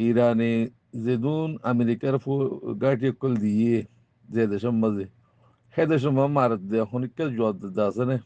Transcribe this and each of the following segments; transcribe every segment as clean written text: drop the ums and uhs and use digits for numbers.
ইরানে যেদুন আমেরিকার গাড়ি কল দিয়ে যে দেশের মাঝে সে দেশের মাঝে মার দেয় খনিকা জোয়ার আছে না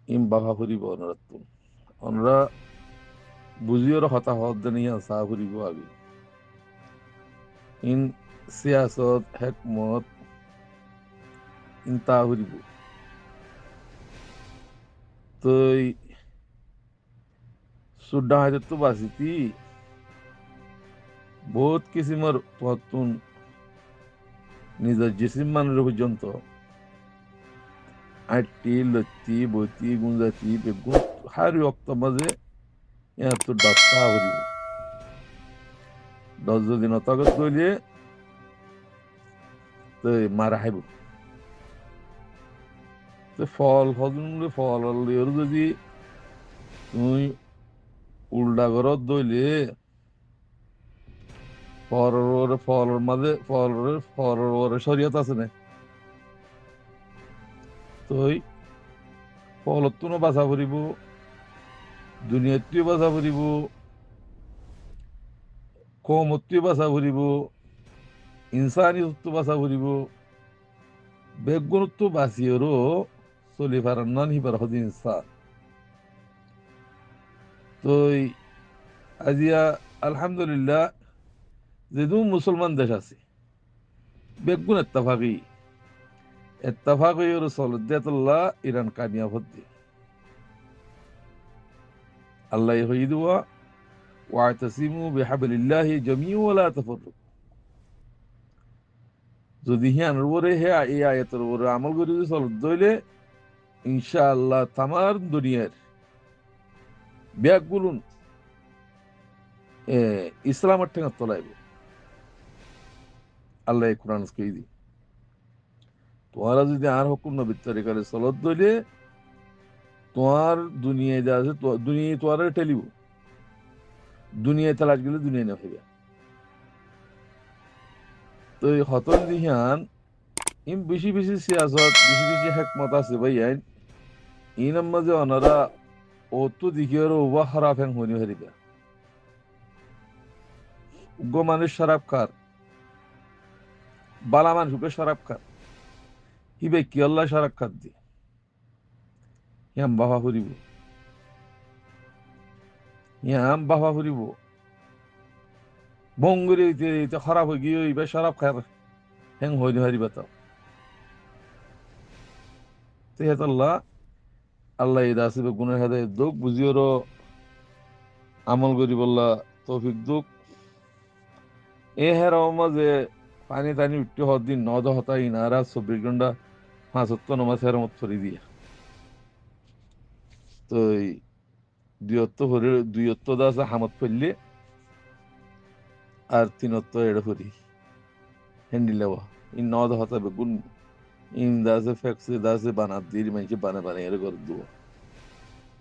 ইম বাহা ফুরিব অনরাত্তুন অনরা বুঝিওর হতাহত জানিয়া চা ফুরিব আগে ইন সিয়াসত হেকমত ইন তা ফুরিব তো সুড্ডা হাজার তো বাঁচিতি বহুত কিসিমের তুন নিজের জিসিম মানুষ পর্যন্ত আটটি লত্তি বইতি গুঞ্জাতি বেগুন হারি অক্ত মাঝে ইয়ার তো দশটা হরিব 10 দিন অতগত গলিয়ে তো মারা হাইব তো ফল ফজল ফল এর যদি তুই উল্টা ঘরত দইলে ফলের মাঝে ফলের শরীয়ত আছে না তো ফলতো বাঁচা ফুরিব দুনিয়াতেও বাঁচা ফুরিব কমতেও বাঁচা ফুরিব ইনসানিয়তো বাঁচা ফুরিব বেগুনতো বাঁচিয়েরও চলি পারার না নিবার হদিন ইনসান তো আজিয়া আলহামদুলিল্লাহ যেহেতু মুসলমান দেশ আছে বেগুন এত্তাফাকি ওর সলদ্দাতুল্লাহ ইরান কামিয়াব হদ্দি আল্লাহ হইদুয়া ওয়াতাসিমু বিহাবলিল্লাহি জামিউ ওয়া লা তাফাররাকু যদি হিয়ানোর উপরে হে এই আয়াতের উপরে আমল করে যদি চলত দইলে ইনশাআল্লাহ তামার দুনিয়ার ব্যাগগুলুন ইসলামের ঠেঙা তোলাইব আল্লাহ কোরআন কই দি তোমরা যদি আর হুকুম নবীর তরিকারে চলত দইলে তোমার দুনিয়ায় যা আছে দুনিয়ায় তোয়ারে ঠেলিব দুনিয়ায় তালাশ গেলে দুনিয়ায় না হইবে তো এই হতল দিহান ইম বেশি বেশি সিয়াসত বেশি বেশি হেকমত আছে ভাই ইন মাঝে ওনারা অত দিকে ওবা খারাপ হ্যাং হইনি হারিবা উগ্র মানুষ শরাব খার বালা মানুষকে শরাব খার হিবে কি আল্লাহ শরাব খার দি ইয়াম বাবা ফুরিব বঙ্গুরে খারাপ হয়ে গিয়ে ইবে শরাব খার হ্যাং হইনি হারিবা তাও তেহাত আল্লাহ এই দাসিবে গুণের হাতে দুঃখ বুঝিওর আমল করি বললা তৌফিক দুঃখ এ হেরাও মাঝে পানি টানি উঠতে হওয়ার দিন নদ হতাই নারা 24 ঘন্টা 5 নমাজ হের মত ফরি দিয়া তো দুইত্ব দা আছে হামত ফেললে আর 3 এড়ে ফরি হ্যান্ডিলেওয়া ইন নদ হতা বেগুন ইন দাসে ফ্যাক্সে দাসে বানাত দিয়ে মানুষে বানে এর করে দুয়া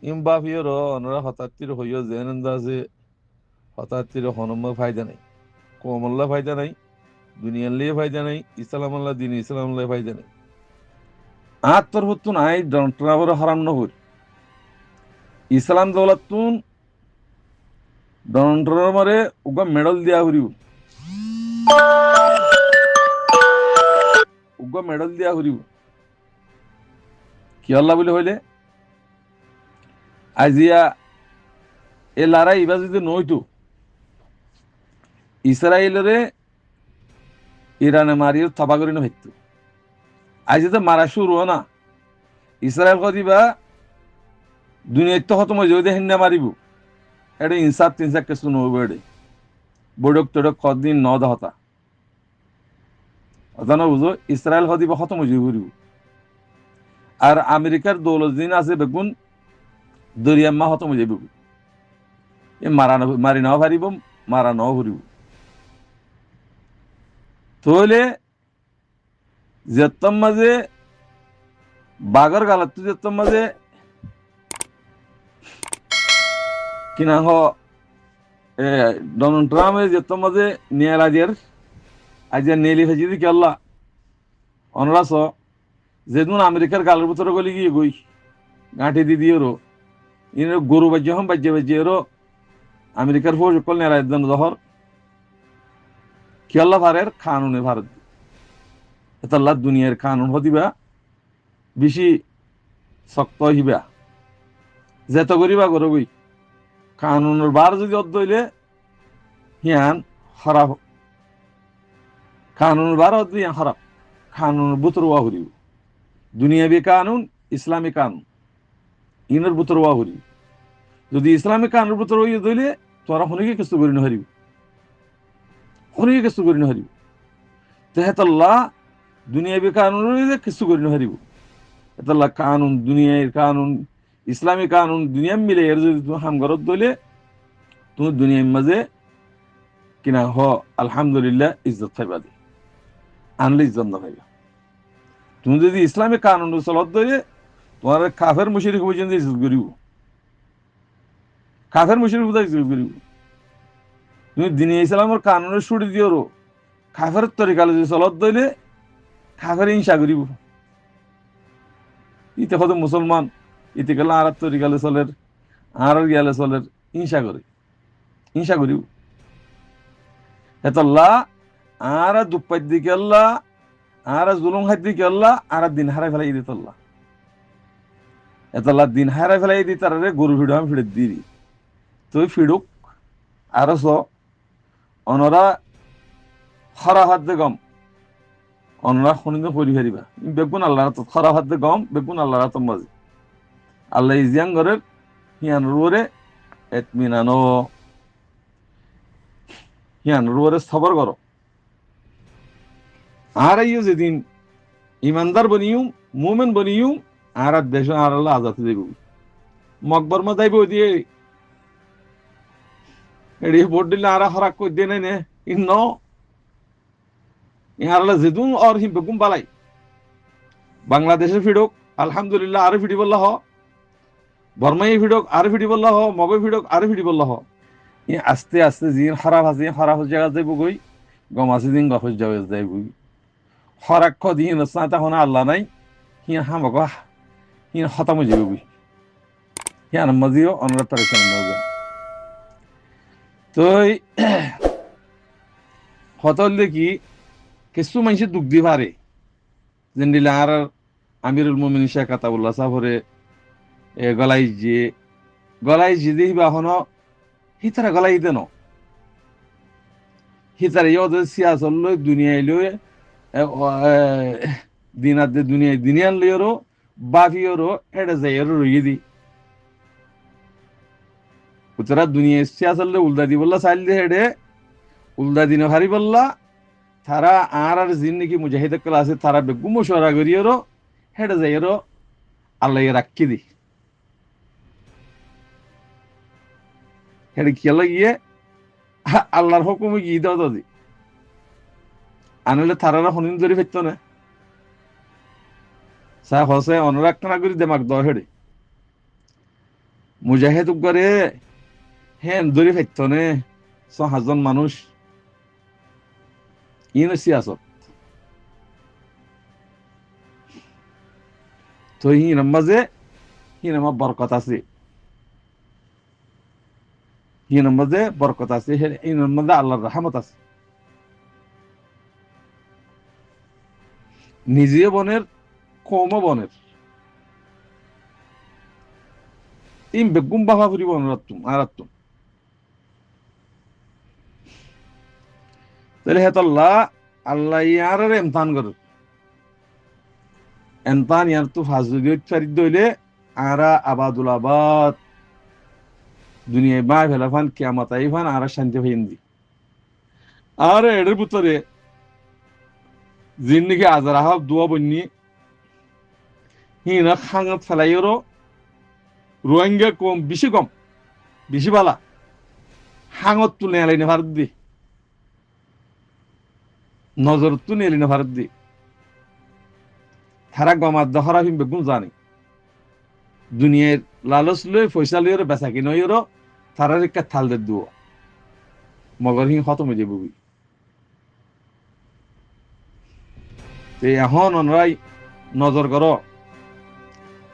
ইম বাফিওর অনরা হতাত্তির হইও জেন দাসে হতাত্তির হনম ফায়দা নাই কমল্লা ফায়দা নাই দুনিয়ার লিয়ে ফায়দা নাই ইসলাম আল্লাহ দিন ইসলাম আল্লাহ ফায়দা নাই আর তোর হতো নাই ডন্টরাবর হারাম নহর ইসলাম দৌলাতুন ডন্টরার মারে উগা মেডল দিয়া হরিব কি আল্লাহ বলে হইলে আজিয়া এ লড়াই এবার যদি নইতো ইসরায়েলরে ইরানে মারিয়ে থবা করে ভাইতো আজ তো মারা শুরু না ইসরায়েল কদিবা দুনিয়ার তো খতম হয়ে যাবে হিন্দা মারিব এটা ইনসাফ তিনসাফ কিছু নহব এডে বডক তডক কদিন নদ হতা অতা না বুঝো ইসরায়েল কদিবা খতম হয়ে যাবে আর আমেরিকার দৌলত দিন আছে বেগুন দরিয়াম্মা খতম হয়ে যাবে এ মারি নাও পারিব মারা নাও ফুরিব তাহলে যেতম মাঝে বাগর গালাত যেতম মাঝে কিনা ডোনাল্ড ট্রাম্পের যেতম মাঝে নিয়ালাজের আজ নেলি ফেজি দি কি আল্লাহ অনরাস যেদিন আমেরিকার গালের ভিতরে গলি গিয়ে গই গাঁঠি দি দিয়ে ইন গরু বাজ্য হম বাজ্যে বাজ্যে আমেরিকার ফৌজ কল নেরায়দান জহর কি আল্লাহ ভারের কানুনে ভারত এতাল্লাহ দুনিয়ার কানুন হদিবা বেশি শক্ত হইবা যেত করিবা করবই কানুনের বার যদি অদ্দইলে হিয়ান খারাপ কানুনের বার অদ্দ হিয়ান খারাপ কানুনের বুতরওয়া হরিব দুনিয়াবি কানুন ইসলামী কানুন ইনের বুতরওয়া হরিব যদি ইসলামী কানুনের বুতর হইয়া দইলে তোরা হনিকে কিছু করি নহারিব হনিকে কিছু করি নহারিব তেহেতাল্লাহ দুনিয়াবি কানুন কিছু করি নহারিব এতাল্লাহ কানুন দুনিয়ার কানুন ইসলামী কানুন দুনিয়া মিলে এর যদি তুমি হামগরত দইলে তুমি দুনিয়ার মাঝে কিনা হ আলহামদুলিল্লাহ ইজ্জত খাইবা দি আনলে ইজ্জত না খাইবা তুমি যদি ইসলামী কানুন চলত দইলে তোমার কাফের মুশরিক পর্যন্ত ইজ্জত করিব কাফের মুশরিক ইজ্জত করিব তুমি দিনে ইসলামের কানুনের ছুটি দিও কাফের তরিকালে যদি চলত দইলে কাফের হিংসা করিব ইতে কত মুসলমান ইতে গেলে আর তরিকালে চলের আর গেলে চলের হিংসা করে হিংসা করিব হেতাল্লাহ আর দুপাই দিকে আল্লাহ আর জুলুম হাত দিকে আল্লাহ আর দিন হারাই ফেলাই দিত আল্লাহ এতাল্লাহ দিন হারাই ফেলাই দি তার গরু ফিডো আমি ফিরে দিই তুই ফিডুক আর অনরা খরা হাত দে গম অনরা শুনিতে পরি ফেরিবা বেগুন আল্লাহ তো খরা হাত দে গম বেগুন আল্লাহ রাত মাঝে আল্লাহ ইজিয়াং ঘরের হিয়ান রুরে এতমিনানো হিয়ান রুরে সবর করো আর আইও যেদিন ইমানদার বনিও মুমিন বনিও আর দেশ আর আল্লাহ আজাদ দেব মকবর মা যাইব দিয়ে এডি ভোট দিলে আর হরাক কই দে নাই নে ইন্ন ইহার আল্লাহ যেদুন আর হিম বেগুম বালাই বাংলাদেশের ফিডক আলহামদুলিল্লাহ আর ফিডি বল্লাহ বর্মাই ফিডক আর ফিডি বল্লাহ মগই ফিডক আর ফিডি বল্লাহ ই আস্তে আস্তে জিন খারাপ আছে খারাপ জায়গা যাইব গই গম আছে দিন গফস যাওয়া যাইব হরাক্ষ দিন সাঁতা হনা আল্লাহ নাই হিয়া হামক হিয়া খতম হয়ে যাবে হিয়ান মাঝিও অনুরাগ পারেছেন তো হতল দেখি কিছু মানুষের দুঃখ দি পারে যেন দিলে আর আমিরুল মুমিনিন শেখ আতাউল্লাহ সাহরে গলাই যে দেখিবা হন হিতারা গলাই দেন হিতারা ইয়ে সিয়াসল লই দুনিয়ায় লই দিনাতে দুনিয়ায় দিনিয়ান লইরো বাফিওরো এটা যাইরো রইয়ে দি উতরা দুনিয়া সিয়াসল লই উল্দা দি বললা চাইল দে হেডে উল্দা দিনে হারি বললা তারা আর জিন্দিগি মুজাহিদ কলা আছে তারা বেগু মশওয়ারা করিয়রো হেডে যাইরো আল্লাহ রাখি দি হেডে কি লাগিয়ে আল্লাহর হুকুমে গিয়ে দাও দাদি আনলে তারারা হনিন ধরে ফেরত না সা হসে অনুরাগ না করি দেমাক দ হেডে মুজাহিদ করে হেন ধরে ফেরত নে ৬০০০ মানুষ ইনো সিয়াসত তো হিনার মাঝে হিনামা বরকত আছে হিনার মাঝে বরকত আছে হিনার মাঝে আল্লাহর রহমত আছে নিজে বনের কম বনের ইম বেগুম বাহা ফুরিব অনুরাত্তুম আরাত্তুম তাহলে হেতাল্লাহ আল্লাহ ইয়ার এমতান করে এমতান ইয়ার তো ফাজুদিয়ত ফারিদ দইলে আরা আবাদুল আবাদ দুনিয়ায় বা ফেলাফান কিয়ামত আইফান আর শান্তি ভাইন্দি আর এর ভিতরে জিন্দিগি আজার আহাব দোয়া বন্যি হিনা খাঙত ফেলাইরো রোহিঙ্গা কম বেশি বালা হাঙত তুলে এলাইনে ভারত দি নজর তুলে এলিনে ভারত দি তারা গমার দহরা হিম বেগুন জানি দুনিয়ার লালচ লই পয়সা লইর বেচা কিনো ইরো তারা রেখা থাল দে দুও মগর হিং খতম হয়ে যাবি এখন অনরাই নজর করো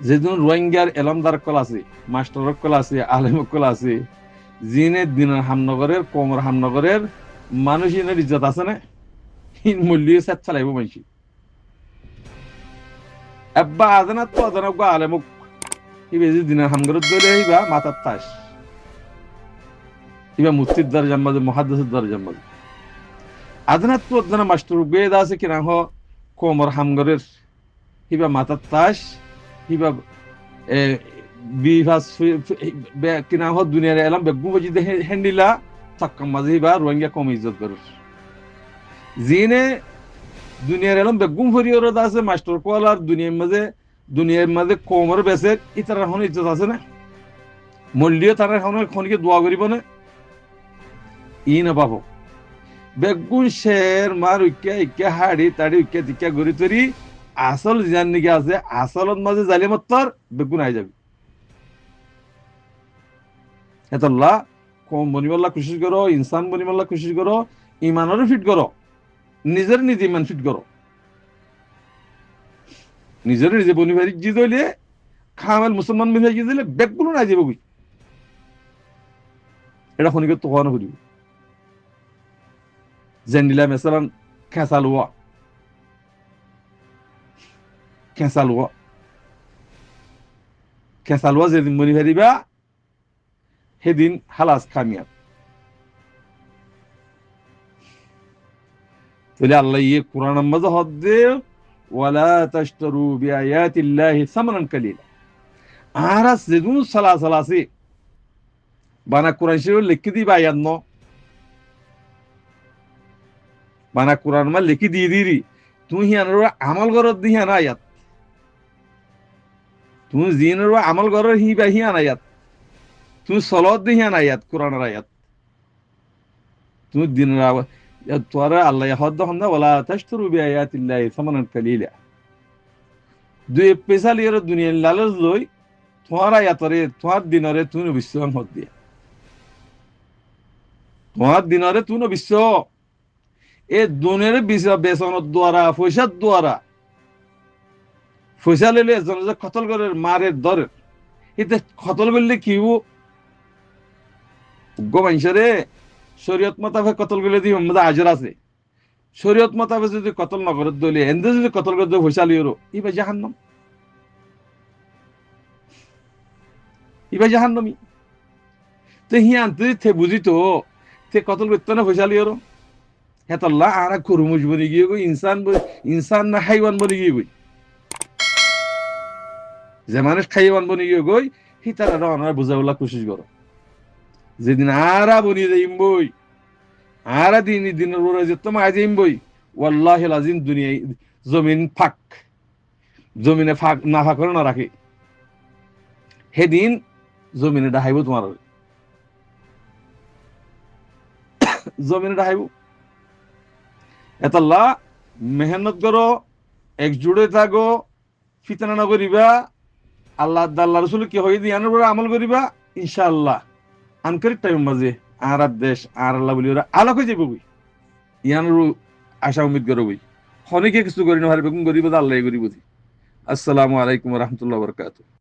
যেদিন রোহিঙ্গার এলমদার কল আছে মাস্টার কল আছে আলেম কল আছে জিনে দিনের হামনগরের কোমর হামনগরের মানুষ ইনের ইজ্জত আছে না, ইন মূল্য সেট চালাইব মানুষ আব্বা আজানাত তো আজানাক গো আলেমুক ইবে যে দিনের হামগরত দলে হইবা মাথার তাস ইবা মুফতির দরজার মাঝে মুহাদ্দিসের দরজার মাঝে আজানাত তো আজানা মাস্টার বেদ আছে কিনা হ কোমর হামগরের ইবা মাথার তাস ইবা এ বিভাস কিনা হ দুনিয়ার এলাম বেগু বজি দে হেন্ডিলা চাক্কাম মাঝে ইবা রোহিঙ্গা কম ইজ্জত করে জিনে দুনিয়ার এলাম বেগুম ফরিয়র আছে মাস্টার কোয়ালার দুনিয়ার মাঝে কোমর বেসে ইতার এখন ইজ্জত আছে না, মল্লিও তারা এখন খনিকে দোয়া করিব না ই না পাবো বেগুন শের মার উইকা ইকা হাড়ি তাড়ি উইকা টিকা গড়ি তরি আসল জিয়ান নিকে আছে আসলত মাঝে জালি মত্তর বেগুন আই যাবে এতল্লা কম বনিবল্লা কোশিশ করো ইনসান বনিবল্লা কোশিশ করো ইমানেরও ফিট করো নিজের নিজে ইমান ফিট করো নিজের নিজে বনি ভাই জি দইলে খামেল মুসলমান মিলে জি দিলে বেগুলো না যাবে বুঝ এটা খনিকে তোহানো করিব জেন্ডিলা মেসালান খেসালুয়া যেদিন মনি ভারিবা সেদিন হালাস খামিয়াব তাহলে আল্লাহ ইয়ে কোরআন মাঝে হদ্দে ওয়ালা তাশতারু বিআয়াতিল্লাহি সামানান কালিলা আরাস যেদুন সালাসালাসি বানা কোরআন শরীফ লিখি দিবা আয়াত ন বানা কোরআন মা লিখি দিয়ে দিরি তুই হিয়ানোর আমল গরত দি হিয়ানা আয়াত তুই জিনের আমল গরর হিবা হিয়ান আয়াত তুই সলত দি হিয়ান আয়াত কোরআনের আয়াত তুই দিনের তোরা আল্লাহ হদ্দ হন্দা ওয়ালা তাশতারু বিআয়াতিল্লাহি সামানান কালিলা দুই পয়সা লিয়ে দুনিয়ার লালচ লই তোমার আয়াতরে তোমার দিনরে তুই বিশ্বাস হদ দিয়া তোমার দিনরে তুই বিশ্বাস এ দুনিয়ার বেসনের দ্বারা পয়সা লইলে এজন যে কতল করে মারের দরের এতে কতল করলে কি গো মানুষরে শরীয়ত মোতাবেক কতল করলে দি আজর আছে শরীয়ত মোতাবেক যদি কতল নগরের দলে এন্দে যদি কতল করে পয়সা লিও ইবা জাহান্নাম ইবা জাহান্নামি তো হিয়ান তুই থে বুঝিত তে কতল করতে না পয়সা লিও হেতল্লা আর খুরমুজ বনি গিয়ে গই ইনসান না হাইওয়ান বনি গিয়ে গই যে মানুষ খাইওয়ান বনি গিয়ে গই হি তারা অনার বুঝাবলা কোশিশ করো যেদিন আরা বনি যাইম বই আরা দিনের ওরা যে তোমার আইম বই ওয়াল্লাহি লাজিম দুনিয়ায় জমিনে ফাঁক না ফাঁক করে না রাখে সেদিন জমিনে ডাহাইব তোমার জমিনে ডাহাইব এতল্লা মেহনত করো একজুড়ে থাকো ফিতনা না করিবা আল্লাহ রসুল কি হয়ে দিয়ে আনার আমল করিবা ইনশাআল্লাহ আনকারিক টাইম মাঝে আর দেশ আর আল্লাহ বলি ওরা আলোক হয়ে যাবে ইয়ানোর আশা উম্মিদ করো বই অনেকে কিছু করি না হারি বেগুন গরিব আল্লাহ গরিব। আসসালামু আলাইকুম রহমতুল্লাহ বরকাত।